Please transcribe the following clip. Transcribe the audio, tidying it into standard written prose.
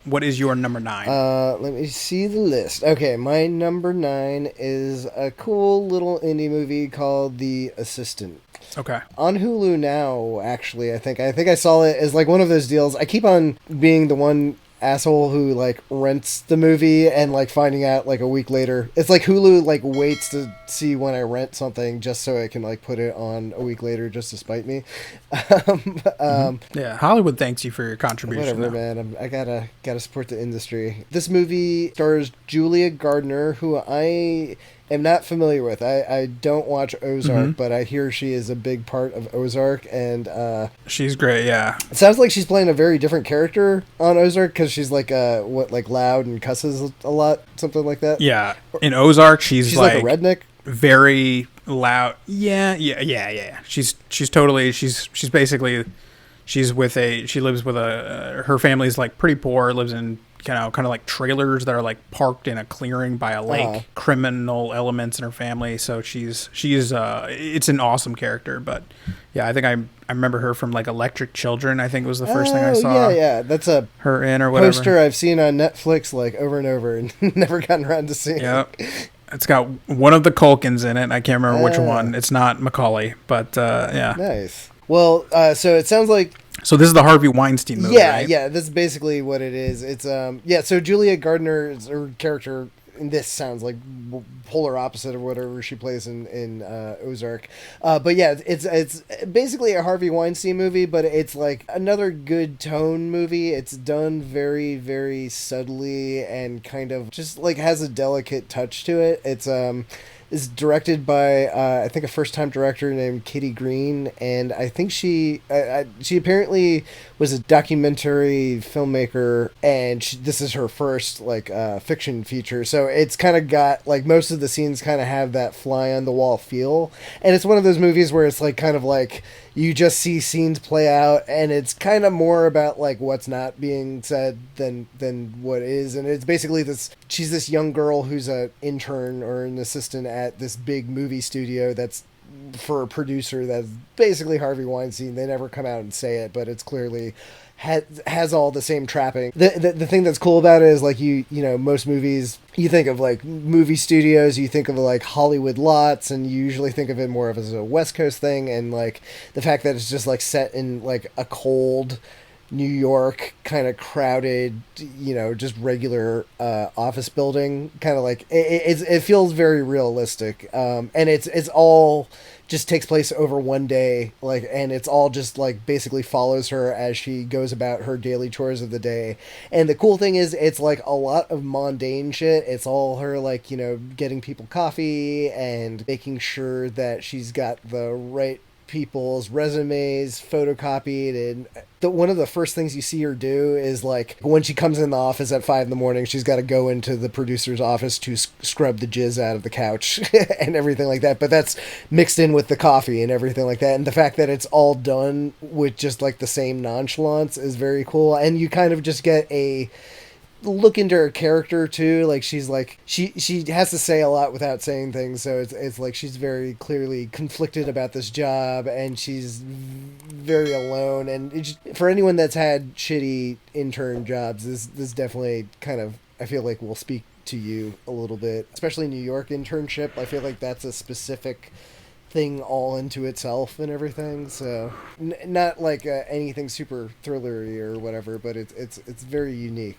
what is your number 9? Let me see the list. Okay, my number 9 is a cool little indie movie called The Assistant. Okay. On Hulu now, actually, I think I saw it as like one of those deals. I keep on being the one asshole who like rents the movie and like finding out like a week later. It's like Hulu like waits to see when I rent something just so I can like put it on a week later just to spite me. Yeah, Hollywood thanks you for your contribution, Whatever, though. man. I gotta support the industry. This movie stars Julia Garner, who I am not familiar with. I don't watch Ozark, but I hear she is a big part of Ozark, and She's great, yeah. it sounds like she's playing a very different character on Ozark because she's like like loud and cusses a lot, something like that. Yeah. In Ozark, she's Like a redneck. very loud. Yeah. She's totally she's basically she lives with her family's like pretty poor, lives in kind of like trailers that are like parked in a clearing by a lake. Criminal elements in her family, so she's it's an awesome character. But yeah, I think I remember her from like Electric Children. I think was the first thing I saw. Yeah, that's a her in or whatever poster I've seen on Netflix like over and over and never gotten around to seeing. Yep. It's got one of the Culkins in it. I can't remember which one. It's not Macaulay, but yeah. Nice. Well, so it sounds like. So this is the Harvey Weinstein movie, right? Yeah. This is basically what it is. It's So Julia Gardner's her character in this sounds like polar opposite of whatever she plays in Ozark. But yeah, it's basically a Harvey Weinstein movie, but it's like another good tone movie. It's done very, very subtly and kind of just like has a delicate touch to it. It's is directed by I think a first-time director named Kitty Green, and I think she apparently was a documentary filmmaker, and this is her first like fiction feature. So it's kind of got like most of the scenes kind of have that fly on the wall feel, and it's one of those movies where it's like kind of like you just see scenes play out, and it's kind of more about like what's not being said than what is. And it's basically she's this young girl who's an intern or an assistant at this big movie studio that's for a producer that's basically Harvey Weinstein. They never come out and say it, but it's clearly has all the same trapping. The thing that's cool about it is like you know most movies, you think of like movie studios, you think of like Hollywood lots, and you usually think of it more of as a West Coast thing, and like the fact that it's just like set in like a cold New York kind of crowded, just regular office building, kind of like it feels very realistic, and it's all just takes place over one day, like, and it's all just like basically follows her as she goes about her daily chores of the day. And the cool thing is it's like a lot of mundane shit. It's all her like getting people coffee and making sure that she's got the right people's resumes photocopied, and one of the first things you see her do is like when she comes in the office at 5 a.m, she's got to go into the producer's office to scrub the jizz out of the couch and everything like that. But that's mixed in with the coffee and everything like that, and the fact that it's all done with just like the same nonchalance is very cool. And you kind of just get a look into her character too. Like she's like she has to say a lot without saying things, so it's like she's very clearly conflicted about this job, and she's very alone. And for anyone that's had shitty intern jobs, this definitely kind of, I feel like, will speak to you a little bit, especially New York internship. I feel like that's a specific thing all into itself and everything. So not like anything super thrillery or whatever, but it's very unique.